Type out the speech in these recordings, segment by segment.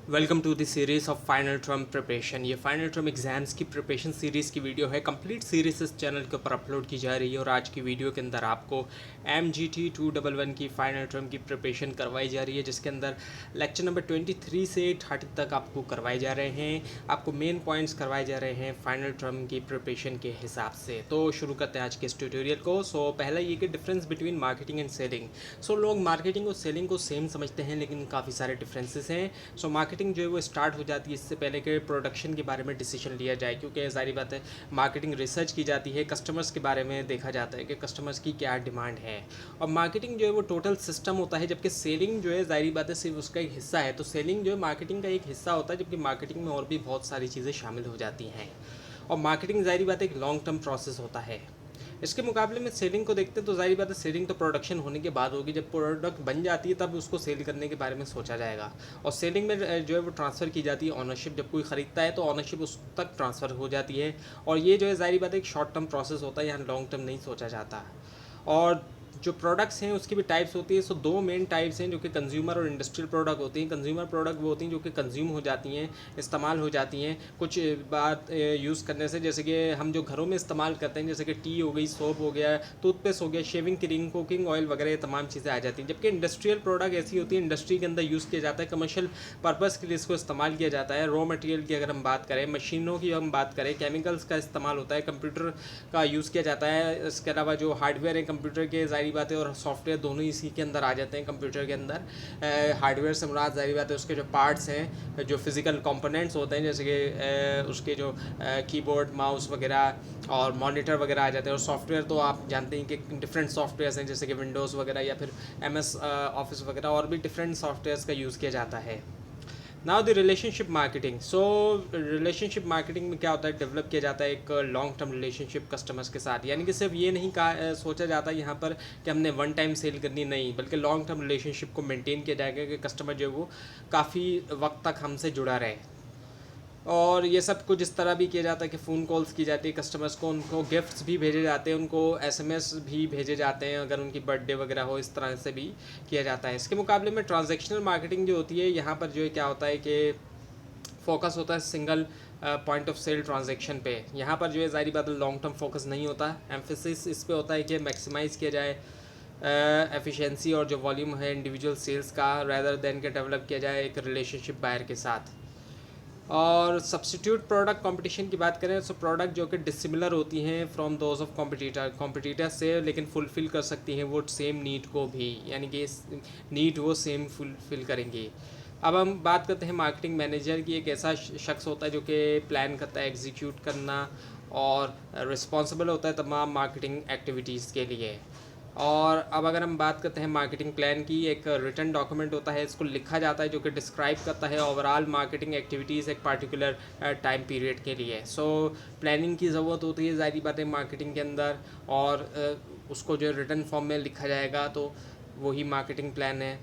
Welcome to the series of final term preparation. ये final term exams की preparation series की video है। Complete series इस channel के ऊपर अपलोड की जा रही है और आज की वीडियो के अंदर आपको MGT 211 की फाइनल टर्म की प्रिपरेशन करवाई जा रही है, जिसके अंदर लेक्चर नंबर 23 से 30 तक आपको करवाए जा रहे हैं। आपको मेन पॉइंट्स करवाए जा रहे हैं फाइनल टर्म की प्रिपरेशन के हिसाब से। तो शुरू करते हैं आज के इस ट्यूटोरियल को। पहला ये कि difference between marketing and selling. लोग मार्केटिंग और सेलिंग को सेम समझते हैं, लेकिन काफ़ी सारे डिफरेंसेस हैं। मार्केटिंग जो है वो स्टार्ट हो जाती है इससे पहले कि प्रोडक्शन के बारे में डिसीजन लिया जाए, क्योंकि सारी बात है मार्केटिंग रिसर्च की जाती है, कस्टमर्स के बारे में देखा जाता है कि कस्टमर्स की क्या डिमांड है। और मार्केटिंग जो है वो टोटल सिस्टम होता है, जबकि सेलिंग जो है जारी बात है सिर्फ उसका एक हिस्सा है। तो सेलिंग जो है मार्केटिंग का एक हिस्सा होता है, जबकि मार्केटिंग में और भी बहुत सारी चीज़ें शामिल हो जाती हैं। और मार्केटिंग जारी बात है एक लॉन्ग टर्म प्रोसेस होता है। इसके मुकाबले में सेलिंग को देखते हैं तो जाहिर बात है सेलिंग तो प्रोडक्शन होने के बाद होगी। जब प्रोडक्ट बन जाती है तब उसको सेल करने के बारे में सोचा जाएगा। और सेलिंग में जो है वो ट्रांसफ़र की जाती है ऑनरशिप। जब कोई ख़रीदता है तो ऑनरशिप उस तक ट्रांसफ़र हो जाती है। और ये जो है जाहिर बात है एक शॉर्ट टर्म प्रोसेस होता है, यहाँ लॉन्ग टर्म नहीं सोचा जाता। और जो प्रोडक्ट्स हैं उसकी भी टाइप्स होती है। दो मेन टाइप्स हैं जो कि कंज्यूमर और इंडस्ट्रियल प्रोडक्ट होती हैं। कंज्यूमर प्रोडक्ट वो होती हैं जो कि कंज्यूम हो जाती हैं, इस्तेमाल हो जाती हैं कुछ बात यूज़ करने से। जैसे कि हम जो घरों में इस्तेमाल करते हैं, जैसे कि टी हो गई, सोप हो गया, टूथपेस्ट हो गया, शेविंग क्रीम, कुकिंग ऑयल वगैरह, ये तमाम चीज़ें आ जाती हैं। जबकि इंडस्ट्रियल प्रोडक्ट ऐसी होती है इंडस्ट्री के अंदर यूज़ किया जाता है, कमर्शियल पर्पज़ के लिए इसको इस्तेमाल किया जाता है। रॉ मटेरियल की अगर हम बात करें, मशीनों की हम बात करें, केमिकल्स का इस्तेमाल होता है, कंप्यूटर का यूज़ किया जाता है। इसके अलावा जो हार्डवेयर है कंप्यूटर के, जाहिर बात है, और सॉफ्टवेयर दोनों इसी के अंदर आ जाते हैं। कंप्यूटर के अंदर हार्डवेयर से मुराद जाहिर बात है उसके जो पार्ट्स हैं, जो फिज़िकल कंपोनेंट्स होते हैं, जैसे कि उसके जो कीबोर्ड, माउस वगैरह और मॉनिटर वगैरह आ जाते हैं। और सॉफ्टवेयर तो आप जानते हैं कि डिफरेंट सॉफ्टवेयर्स हैं, जैसे कि विंडोज़ वगैरह या फिर MS ऑफिस वगैरह, और भी डिफरेंट सॉफ्टवेयर्स का यूज़ किया जाता है। Now the relationship marketing. Relationship marketing में क्या होता है, डेवलप किया जाता है एक लॉन्ग टर्म रिलेशनशिप कस्टमर्स के साथ। यानी कि सिर्फ ये नहीं सोचा जाता है यहाँ पर कि हमने वन टाइम सेल करनी, नहीं, बल्कि लॉन्ग टर्म रिलेशनशिप को मेंटेन किया जाएगा कि कस्टमर जो है वो काफ़ी वक्त तक हमसे जुड़ा रहे। और ये सब कुछ इस तरह भी किया जाता है कि फ़ोन कॉल्स की जाती है कस्टमर्स को, उनको गिफ्ट्स भी भेजे जाते हैं, उनको SMS भी भेजे जाते हैं अगर उनकी बर्थडे वगैरह हो, इस तरह से भी किया जाता है। इसके मुकाबले में ट्रांजैक्शनल मार्केटिंग जो होती है, यहाँ पर जो है क्या होता है कि फोकस होता है single point of sale transaction पे। यहाँ पर जो है ज़ाहिर बात है लॉन्ग टर्म फोकस नहीं होता, एम्फेसिस इस पे होता है कि मैक्सिमाइज़ किया जाए एफिशिएंसी और जो वॉल्यूम है इंडिविजुअल सेल्स का, रेदर देन के डेवलप किया जाए एक रिलेशनशिप बायर के साथ। और सब्सटीट्यूट प्रोडक्ट कंपटीशन की बात करें तो प्रोडक्ट जो कि डिसिमिलर होती हैं फ्रॉम दोज ऑफ कॉम्पिटिटर से, लेकिन फुलफ़िल कर सकती हैं वो सेम नीड को भी, यानी कि नीड वो सेम फुलफ़िल करेंगी। अब हम बात करते हैं मार्केटिंग मैनेजर की। एक ऐसा शख्स होता है जो कि प्लान करता है, एग्जीक्यूट करना और रिस्पॉन्सिबल होता है तमाम मार्केटिंग एक्टिविटीज़ के लिए। और अब अगर हम बात करते हैं मार्केटिंग प्लान की, एक रिटन डॉक्यूमेंट होता है, इसको लिखा जाता है जो कि डिस्क्राइब करता है ओवरऑल मार्केटिंग एक्टिविटीज़ एक पार्टिकुलर टाइम पीरियड के लिए। प्लानिंग की ज़रूरत होती है ज़ाहिर बात है मार्केटिंग के अंदर, और उसको जो रिटन फॉर्म में लिखा जाएगा तो वही मार्केटिंग प्लान है।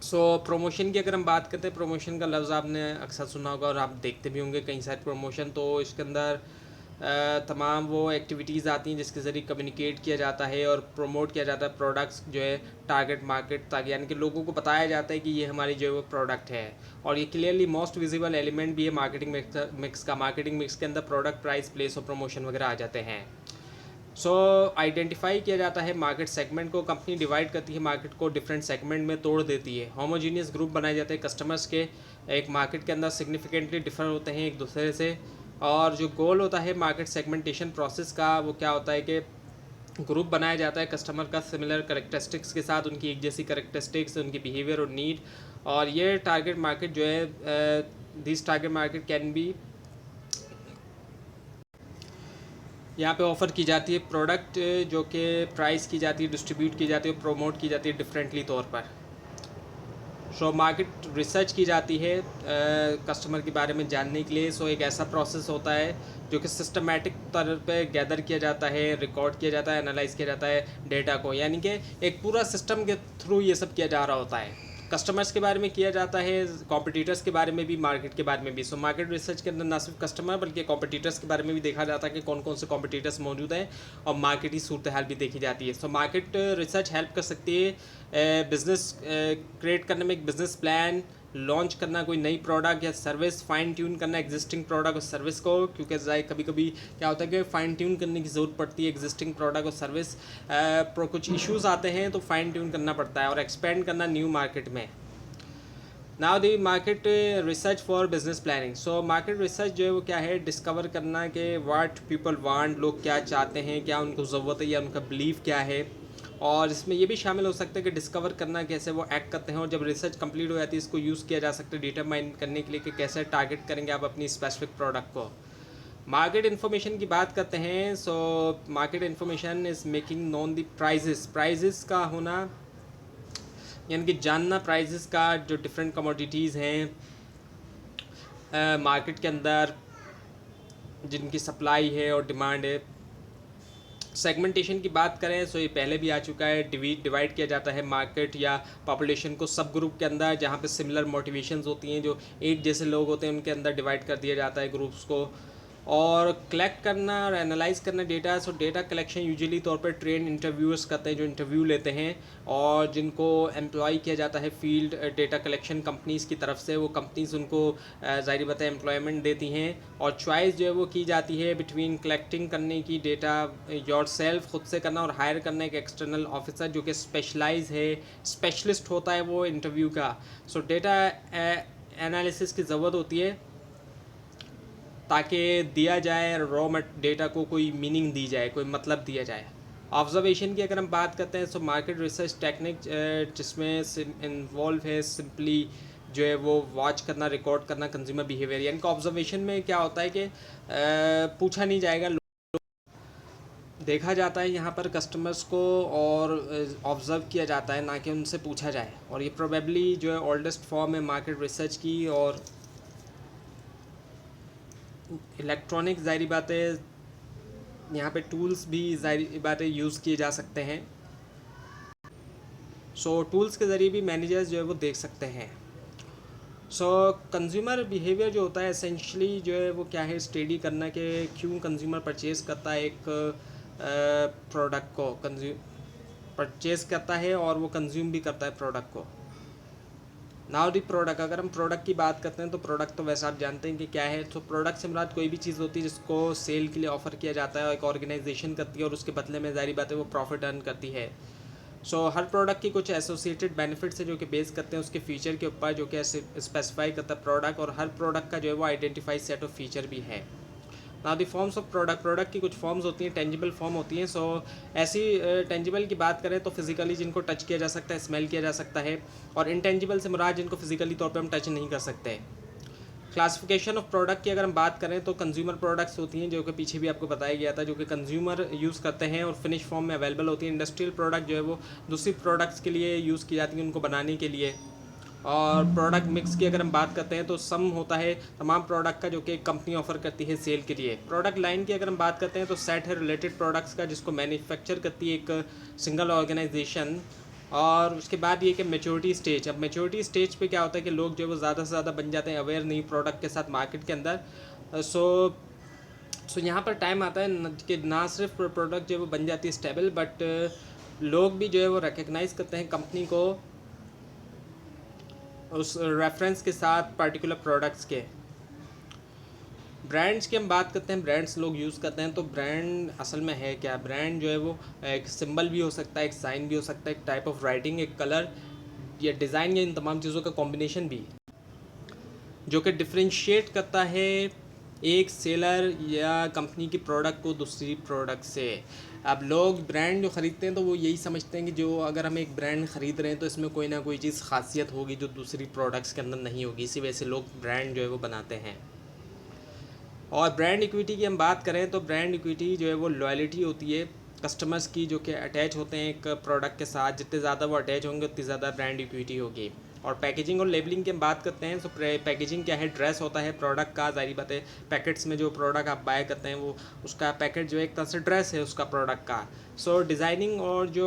प्रमोशन की अगर हम बात करते हैं, प्रमोशन का लफ्ज़ आपने अक्सर सुना होगा और आप देखते भी होंगे कई सारे प्रमोशन। तो इसके अंदर तमाम वो एक्टिविटीज़ आती हैं जिसके ज़रिए कम्युनिकेट किया जाता है और प्रमोट किया जाता है प्रोडक्ट्स जो है टारगेट मार्केट तक, यानी कि लोगों को बताया जाता है कि ये हमारी जो है वो प्रोडक्ट है। और ये क्लियरली मोस्ट विजिबल एलिमेंट भी है मार्केटिंग मिक्स का। मार्केटिंग मिक्स के अंदर प्रोडक्ट, प्राइस, प्लेस और प्रमोशन वगैरह आ जाते हैं। आइडेंटिफाई किया जाता है मार्केट सेगमेंट को। कंपनी डिवाइड करती है मार्केट को, डिफरेंट सेगमेंट में तोड़ देती है। होमोजीनियस ग्रुप बनाए जाते हैं कस्टमर्स के, एक मार्केट के अंदर सिग्निफिकेंटली डिफर होते हैं एक दूसरे से। और जो गोल होता है मार्केट सेगमेंटेशन प्रोसेस का, वो क्या होता है कि ग्रुप बनाया जाता है कस्टमर का सिमिलर करेक्टरिस्टिक्स के साथ, उनकी एक जैसी करेक्टरिस्टिक्स, उनकी बिहेवियर और नीड। और ये टारगेट मार्केट जो है, this target market can be, यहाँ पे ऑफ़र की जाती है प्रोडक्ट जो कि प्राइस की जाती है, डिस्ट्रीब्यूट की जाती है, प्रोमोट की जाती है डिफरेंटली तौर पर। मार्केट रिसर्च की जाती है कस्टमर के बारे में जानने के लिए। एक ऐसा प्रोसेस होता है जो कि सिस्टमेटिक तौर पे गैदर किया जाता है, रिकॉर्ड किया जाता है, एनालाइज किया जाता है डेटा को, यानी कि एक पूरा सिस्टम के थ्रू ये सब किया जा रहा होता है। कस्टमर्स के बारे में किया जाता है, कॉम्पिटिटर्स के बारे में भी, मार्केट के बारे में भी। मार्केट रिसर्च के अंदर ना सिर्फ कस्टमर बल्कि कॉम्पिटिटर्स के बारे में भी देखा जाता है कि कौन कौन से कॉम्पिटिटर्स मौजूद हैं, और मार्केट की सूरत हाल भी देखी जाती है। मार्केट रिसर्च हेल्प कर सकती है बिज़नेस क्रिएट करने में, एक बिज़नेस प्लान लॉन्च करना कोई नई प्रोडक्ट या सर्विस, फाइन ट्यून करना एग्जिस्टिंग प्रोडक्ट और सर्विस को, क्योंकि कभी कभी क्या होता है कि फाइन ट्यून करने की ज़रूरत पड़ती है एग्जिस्टिंग प्रोडक्ट और सर्विस पर कुछ इश्यूज आते हैं तो फाइन ट्यून करना पड़ता है, और एक्सपेंड करना न्यू मार्केट में। Now the market research for business planning. So market research जो है वो क्या है, डिस्कवर करना कि व्हाट पीपल वांट, लोग क्या चाहते हैं, क्या उनको ज़रूरत है या उनका बिलीव क्या है। और इसमें ये भी शामिल हो सकता है कि डिस्कवर करना कैसे वो एक्ट करते हैं, और जब रिसर्च कंप्लीट हो जाती है इसको यूज़ किया जा सकता है डिटरमाइन करने के लिए कि कैसे टारगेट करेंगे आप अपनी स्पेसिफिक प्रोडक्ट को। मार्केट इन्फॉर्मेशन की बात करते हैं। So market information is making known the prices, prices का होना यानी कि जानना प्राइजेस का, जो डिफरेंट कमोडिटीज़ हैं मार्केट के अंदर जिनकी सप्लाई है और डिमांड है। सेगमेंटेशन की बात करें सो ये पहले भी आ चुका है, डिवाइड किया जाता है मार्केट या पॉपुलेशन को सब ग्रुप के अंदर, जहाँ पे सिमिलर मोटिवेशंस होती हैं, जो एक जैसे लोग होते हैं उनके अंदर डिवाइड कर दिया जाता है ग्रुप्स को। और कलेक्ट करना और एनालाइज करना डेटा। सो डेटा कलेक्शन यूजुअली तौर पर ट्रेन इंटरव्यूअर्स करते हैं जो इंटरव्यू लेते हैं, और जिनको एम्प्लॉय किया जाता है फील्ड डेटा कलेक्शन कंपनीज़ की तरफ से। वो कंपनीज़ उनको ज़ाहिर बात है एम्प्लॉयमेंट देती हैं, और चॉइस जो है वो की जाती है बिटवीन कलेक्टिंग करने की डेटा योर सेल्फ खुद से करना, और हायर करना एक एक्सटर्नल ऑफिसर जो कि स्पेशलाइज है, स्पेशलिस्ट होता है वो इंटरव्यू का। सो डेटा एनालिसिस की ज़रूरत होती है ताकि दिया जाए रॉ डेटा को कोई मीनिंग दी जाए, कोई मतलब दिया जाए। ऑब्जर्वेशन की अगर हम बात करते हैं तो मार्केट रिसर्च टेक्निक जिसमें इन्वॉल्व है सिंपली जो है वो वॉच करना, रिकॉर्ड करना कंज्यूमर बिहेवियर। यानी कि ऑब्जर्वेशन में क्या होता है कि पूछा नहीं जाएगा, देखा जाता है यहाँ पर कस्टमर्स को और ऑब्ज़र्व किया जाता है, ना कि उनसे पूछा जाए। और ये प्रोबेबली जो है ओल्डेस्ट फॉर्म है मार्केट रिसर्च की। और इलेक्ट्रॉनिक ज़ाहिर बात है यहाँ पे टूल्स भी ज़ाहिर बात है यूज़ किए जा सकते हैं। सो टूल्स के ज़रिए भी मैनेजर्स जो है वो देख सकते हैं। सो कंज्यूमर बिहेवियर जो होता है एसेंशली जो है वो क्या है, स्टडी करना कि क्यों कंज्यूमर परचेज़ करता है एक प्रोडक्ट को, परचेज़ करता है और वो कंज्यूम भी करता है प्रोडक्ट को। नाउ दी प्रोडक्ट, अगर हम प्रोडक्ट की बात करते हैं तो प्रोडक्ट तो वैसे आप जानते हैं कि क्या है। तो प्रोडक्ट से मुराद कोई भी चीज़ होती है जिसको सेल के लिए ऑफ़र किया जाता है और एक ऑर्गेनाइजेशन करती है, और उसके बदले में ज़ाहिर बात है वो प्रॉफिट अर्न करती है। सो हर प्रोडक्ट की कुछ एसोसिएटेड बेनिफिट्स है जो कि बेस करते हैं उसके फीचर के ऊपर, जो कि ऐसे स्पेसिफाई करता है प्रोडक्ट, और हर प्रोडक्ट का जो है वो आइडेंटिफाइड सेट ऑफ फीचर भी है। Now the forms of product, product की कुछ फॉर्म्स होती हैं, टेंजिबल फॉर्म होती हैं। सो ऐसी टेंजिबल की बात करें तो फिजिकली जिनको टच किया जा सकता है, स्मेल किया जा सकता है, और इनटेंजिबल से मुराद जिनको फिजिकली तौर पे हम टच नहीं कर सकते। क्लासिफिकेशन ऑफ प्रोडक्ट की अगर हम बात करें तो कंज्यूमर प्रोडक्ट्स होती हैं जो कि पीछे भी आपको बताया गया था, जो कि कंज्यूमर यूज़ करते हैं और फिनिश फॉर्म में अवेलेबल होती हैं। इंडस्ट्रियल प्रोडक्ट जो है वो दूसरी प्रोडक्ट्स के लिए यूज़ की जाती हैं उनको बनाने के लिए। और प्रोडक्ट मिक्स की अगर हम बात करते हैं तो सम होता है तमाम प्रोडक्ट का जो कि एक कंपनी ऑफर करती है सेल के लिए। प्रोडक्ट लाइन की अगर हम बात करते हैं तो सेट है रिलेटेड प्रोडक्ट्स का जिसको मैन्युफैक्चर करती है एक सिंगल ऑर्गेनाइजेशन। और उसके बाद ये कि मेच्योरिटी स्टेज, अब मेच्योरिटी स्टेज पे क्या होता है कि लोग जो वो ज़्यादा से ज़्यादा बन जाते हैं अवेयर नहीं प्रोडक्ट के साथ मार्केट के अंदर। सो यहाँ पर टाइम आता है कि ना सिर्फ प्रोडक्ट जो वो बन जाती है स्टेबल, बट लोग भी जो है वो रिकग्नाइज़ करते हैं कंपनी को उस रेफरेंस के साथ पर्टिकुलर प्रोडक्ट्स के। ब्रांड्स की हम बात करते हैं, ब्रांड्स लोग यूज़ करते हैं। तो ब्रांड असल में है क्या, ब्रांड जो है वो एक सिंबल भी हो सकता है, एक साइन भी हो सकता है, एक टाइप ऑफ राइटिंग, एक कलर या डिज़ाइन, या इन तमाम चीज़ों का कॉम्बिनेशन भी जो कि डिफ्रेंशिएट करता है एक सेलर या कंपनी की प्रोडक्ट को दूसरी प्रोडक्ट से। अब लोग ब्रांड जो ख़रीदते हैं तो वो यही समझते हैं कि जो अगर हम एक ब्रांड ख़रीद रहे हैं तो इसमें कोई ना कोई चीज़ खासियत होगी जो दूसरी प्रोडक्ट्स के अंदर नहीं होगी, इसी वजह से लोग ब्रांड जो है वो बनाते हैं। और ब्रांड इक्विटी की हम बात करें तो ब्रांड इक्विटी जो है वो लॉयल्टी होती है कस्टमर्स की जो कि अटैच होते हैं एक प्रोडक्ट के साथ। जितने ज़्यादा वो अटैच होंगे उतनी ज़्यादा ब्रांड इक्विटी होगी। और पैकेजिंग और लेबलिंग की हम बात करते हैं तो पैकेजिंग क्या है, ड्रेस होता है प्रोडक्ट का, ज़ाहिर बात है पैकेट्स में जो प्रोडक्ट आप बाय करते हैं वो उसका पैकेट जो एक तरह से ड्रेस है उसका प्रोडक्ट का। सो डिज़ाइनिंग और जो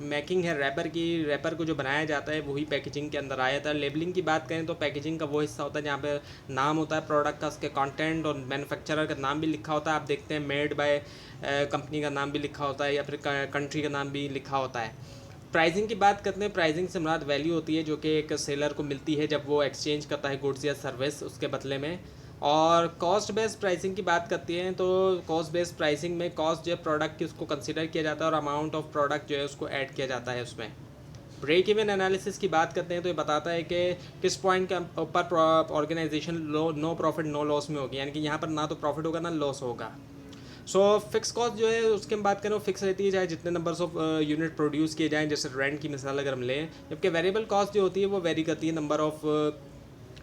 मेकिंग है रैपर की, रैपर को जो बनाया जाता है वही पैकेजिंग के अंदर आया था। लेबलिंग की बात करें तो पैकेजिंग का वो हिस्सा होता है जहाँ पे नाम होता है प्रोडक्ट का, उसके कंटेंट और मैन्युफैक्चरर का नाम भी लिखा होता है। आप देखते हैं मेड बाय कंपनी का नाम भी लिखा होता है या फिर कंट्री का नाम भी लिखा होता है। प्राइसिंग की बात करते हैं। प्राइसिंग से मुराद वैल्यू होती है जो कि एक सेलर को मिलती है जब वो एक्सचेंज करता है गुड्स या सर्विस उसके बदले में। और कॉस्ट बेस्ड प्राइसिंग की बात करती हैं तो कॉस्ट बेस्ड प्राइसिंग में कॉस्ट जो है प्रोडक्ट की उसको कंसिडर किया जाता है और अमाउंट ऑफ प्रोडक्ट जो है उसको ऐड किया जाता है उसमें। ब्रेक इवन एनालिसिस की बात करते हैं तो ये बताता है कि किस पॉइंट के ऊपर organisation no profit no loss में होगी, यानी कि यहाँ पर ना तो प्रॉफिट होगा ना लॉस होगा। सो फिक्स कॉस्ट जो है उसकी हम बात करें वो फिक्स रहती है, चाहे जितने नंबर्स ऑफ यूनिट प्रोड्यूस किए जाएँ, जैसे रेंट की मिसाल अगर हम लें। जबकि वेरिएबल कॉस्ट जो होती है वो वेरी करती है नंबर ऑफ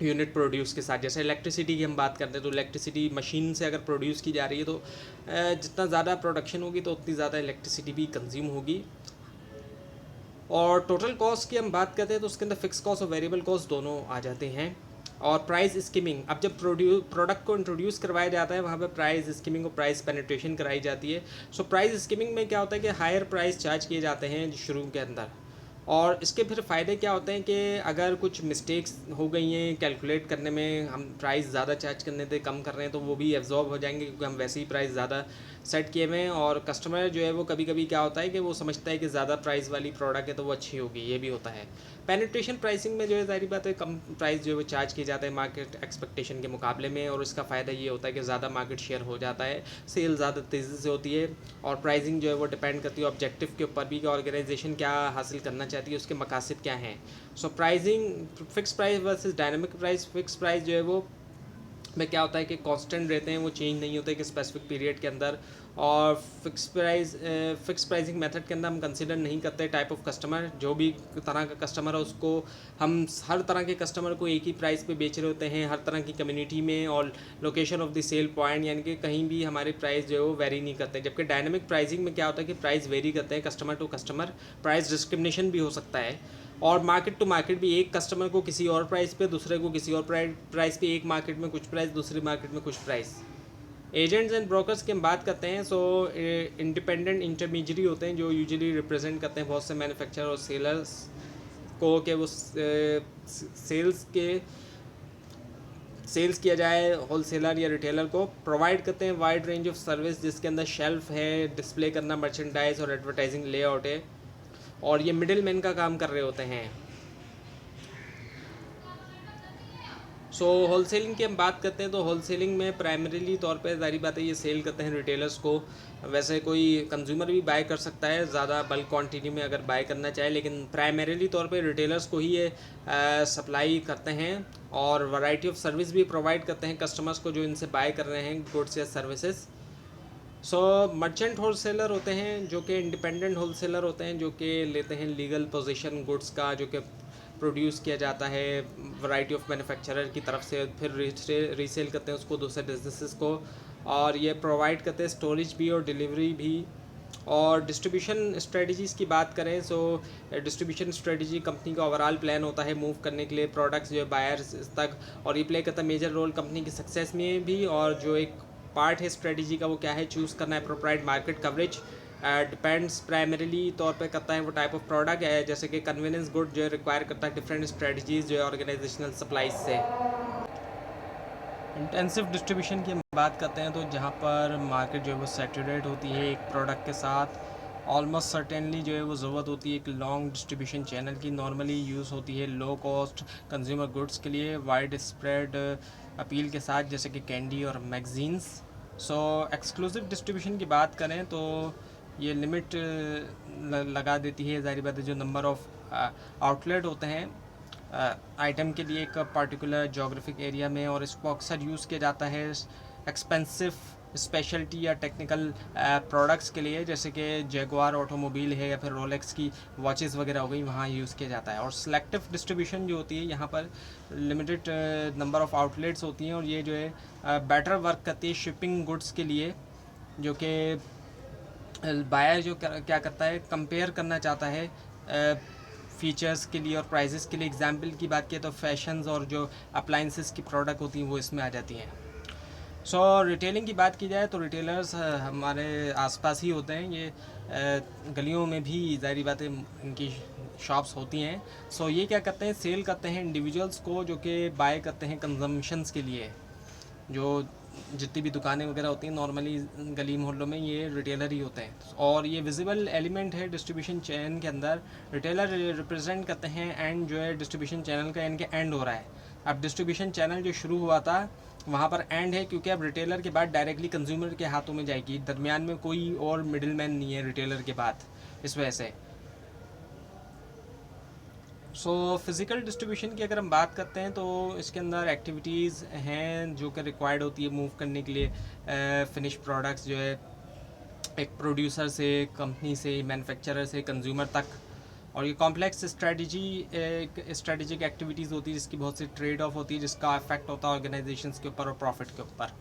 यूनिट प्रोड्यूस के साथ। जैसे इलेक्ट्रिसिटी की हम बात करते हैं तो इलेक्ट्रिसिटी मशीन से अगर प्रोड्यूस की जा रही है तो जितना ज़्यादा प्रोडक्शन होगी तो उतनी ज़्यादा इलेक्ट्रिसिटी भी कंज्यूम होगी। और टोटल कॉस्ट की हम बात करते हैं तो उसके अंदर फिक्स कॉस्ट और वेरिएबल कॉस्ट दोनों आ जाते हैं। और प्राइस स्कीमिंग, अब जब प्रोडक्ट को इंट्रोड्यूस करवाया जाता है वहाँ पे प्राइस स्कीमिंग और प्राइस पेनिट्रेशन कराई जाती है। सो प्राइस स्कीमिंग में क्या होता है कि हायर प्राइस चार्ज किए जाते हैं शुरू के अंदर। और इसके फिर फ़ायदे क्या होते हैं कि अगर कुछ मिस्टेक्स हो गई हैं कैलकुलेट करने में, हम प्राइस ज़्यादा चार्ज करने थे कम कर रहे हैं तो वो भी एब्जॉर्ब हो जाएंगे क्योंकि हम वैसे ही प्राइस ज़्यादा सेट किए हुए हैं। और कस्टमर जो है वो कभी कभी क्या होता है कि वो समझता है कि ज़्यादा प्राइस वाली प्रोडक्ट है तो वो अच्छी होगी, ये भी होता है। पेनिट्रेशन प्राइसिंग में जो है ज़ाहिर बात है कम प्राइस जो है वो चार्ज किया जाता है मार्केट एक्सपेक्टेशन के मुकाबले में, और इसका फ़ायदा ये होता है कि ज़्यादा मार्केट शेयर हो जाता है, सेल ज़्यादा तेज़ी से होती है। और प्राइसिंग जो है वो डिपेंड करती है ऑब्जेक्टिव के ऊपर भी कि ऑर्गेनाइजेशन क्या हासिल करना चाहती है, उसके मकासद क्या हैं। So pricing fix price versus dynamic price, fix price जो है वो में क्या होता है कि कांस्टेंट रहते हैं, वो चेंज नहीं होते कि स्पेसिफिक पीरियड के अंदर। और फिक्स प्राइसिंग मेथड के अंदर हम कंसिडर नहीं करते टाइप ऑफ कस्टमर, जो भी तरह का कस्टमर है उसको हम हर तरह के कस्टमर को एक ही प्राइस पे बेच रहे होते हैं हर तरह की कम्युनिटी में, और location of the cell point, यानी कि कहीं भी हमारे प्राइस जो है वो वेरी नहीं करते। जबकि डायनामिक प्राइसिंग में क्या होता है कि प्राइस वेरी करते हैं customer to customer, price discrimination भी हो सकता है। और मार्केट टू मार्केट भी, एक कस्टमर को किसी और प्राइस पे दूसरे को किसी और प्राइस पे, एक मार्केट में कुछ प्राइस दूसरी मार्केट में कुछ प्राइस। एजेंट्स एंड ब्रोकर्स की हम बात करते हैं। सो इंडिपेंडेंट इंटरमीडियरी होते हैं जो यूजुअली रिप्रेजेंट करते हैं बहुत से मैन्युफैक्चरर और सेलर्स को, कि वो सेल्स किया जाए होलसेलर या रिटेलर को, प्रोवाइड करते हैं वाइड रेंज ऑफ सर्विस जिसके अंदर शेल्फ है, डिस्प्ले करना, मर्चेंडाइज और एडवर्टाइजिंग लेआउट है, और ये मिडिल मैन का काम कर रहे होते हैं। सो होलसेलिंग की हम बात करते हैं तो होलसेलिंग में प्राइमरीली तौर पे ज़ाहिर बात है ये सेल करते हैं रिटेलर्स को। वैसे कोई कंज्यूमर भी बाय कर सकता है ज़्यादा बल्क क्वांटिटी में अगर बाय करना चाहे, लेकिन प्राइमरीली तौर पे रिटेलर्स को ही ये सप्लाई करते हैं। और वैरायटी ऑफ सर्विस भी प्रोवाइड करते हैं कस्टमर्स को जो इनसे बाय कर रहे हैं गुड्स या सर्विसेज। सो मर्चेंट होलसेलर होते हैं जो कि इंडिपेंडेंट होलसेलर होते हैं, जो कि लेते हैं लीगल पोजीशन गुड्स का जो कि प्रोड्यूस किया जाता है वैरायटी ऑफ मैन्युफैक्चरर की तरफ से, फिर रीसेल करते हैं उसको दूसरे बिजनेसेस को, और ये प्रोवाइड करते हैं स्टोरेज भी और डिलीवरी भी। और डिस्ट्रीब्यूशन स्ट्रेटजीज़ की बात करें सो डिस्ट्रीब्यूशन स्ट्रेटजी कंपनी का ओवरऑल प्लान होता है मूव करने के लिए प्रोडक्ट्स जो है बायर्स तक, और ये प्ले करता है मेजर रोल कंपनी की सक्सेस में भी। और जो एक पार्ट है स्ट्रेटजी का वो क्या है, चूज़ करना है appropriate market coverage, depends primarily तौर पे करता है वो टाइप ऑफ प्रोडक्ट है, जैसे कि कन्वीनियंस गुड जो है रिक्वायर करता है डिफरेंट स्ट्रेटजीज जो है ऑर्गेनाइजेशनल सप्लाईज से। इंटेंसिव डिस्ट्रीब्यूशन की हम बात करते हैं तो जहाँ पर मार्केट जो है वो सैचुरेट होती है एक प्रोडक्ट के साथ, ऑलमोस्ट सर्टेनली जो है वो ज़रूरत होती है एक लॉन्ग डिस्ट्रीब्यूशन चैनल की, नॉर्मली यूज़ होती है लो कॉस्ट कंज्यूमर गुड्स के लिए वाइड स्प्रेड अपील के साथ, जैसे कि कैंडी और मैगजीन्स। सो एक्सक्लूसिव डिस्ट्रीब्यूशन की बात करें तो ये लिमिट लगा देती है ज़ाहिर बात है, जो नंबर ऑफ आउटलेट होते हैं आइटम के लिए एक पर्टिकुलर जोग्राफिक एरिया में, और इसको अक्सर यूज़ किया जाता है एक्सपेंसिव स्पेशलिटी या टेक्निकल प्रोडक्ट्स के लिए, जैसे कि जैगुआर ऑटोमोबाइल है या फिर रोलेक्स की वॉचेस वगैरह हो गई, वहाँ यूज़ किया जाता है। और सिलेक्टिव डिस्ट्रीब्यूशन जो होती है यहाँ पर लिमिटेड नंबर ऑफ आउटलेट्स होती हैं, और ये जो है बेटर वर्क करती है शिपिंग गुड्स के लिए, जो कि बायर जो क्या करता है कंपेयर करना चाहता है फीचर्स के लिए और प्राइसेस के लिए। एग्जांपल की बात किया तो फैशंस और जो अप्लाइंसेस की प्रोडक्ट होती हैं वो इसमें आ जाती हैं। सो रिटेलिंग की बात की जाए तो रिटेलर्स हमारे आसपास ही होते हैं, ये गलियों में भी ज़ाहिर बात है इनकी शॉप्स होती हैं। सो ये क्या करते हैं, सेल करते हैं इंडिविजुअल्स को जो कि बाय करते हैं कंजम्पशंस के लिए, जो जितनी भी दुकानें वगैरह होती हैं नॉर्मली गली मोहल्लों में, ये रिटेलर ही होते हैं। और ये विजिबल एलिमेंट है डिस्ट्रीब्यूशन चेन के अंदर। रिटेलर रिप्रेजेंट करते हैं एंड जो है डिस्ट्रीब्यूशन चैनल का इनके एंड हो रहा है। अब डिस्ट्रीब्यूशन चैनल जो शुरू हुआ था वहाँ पर एंड है, क्योंकि अब रिटेलर के बाद डायरेक्टली कंज्यूमर के हाथों में जाएगी, दरमियान में कोई और मिडिल मैन नहीं है रिटेलर के बाद, इस वजह से। फिज़िकल डिस्ट्रीब्यूशन की अगर हम बात करते हैं तो इसके अंदर एक्टिविटीज़ हैं जो कि रिक्वायर्ड होती है मूव करने के लिए। फिनिश प्रोडक्ट्स जो है एक प्रोड्यूसर से, कंपनी से, मैन्युफैक्चरर से कंज्यूमर तक। और ये कॉम्प्लेक्स स्ट्रेटेजिक एक्टिविटीज़ होती है जिसकी बहुत सी ट्रेड ऑफ होती है, जिसका इफेक्ट होता है ऑर्गेनाइजेशंस के ऊपर और प्रॉफिट के ऊपर।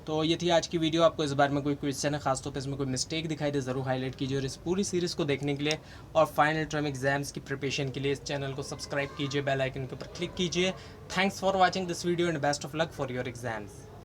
तो ये थी आज की वीडियो। आपको इस बारे में कोई क्वेश्चन है, खासतौर पर इसमें कोई मिस्टेक दिखाई दे ज़रूर हाईलाइट कीजिए। और इस पूरी सीरीज़ को देखने के लिए और फाइनल टर्म एग्जाम्स की प्रिपरेशन के लिए इस चैनल को सब्सक्राइब कीजिए, बेल आइकन के ऊपर क्लिक कीजिए। Thanks for watching this video and best of luck for your exams.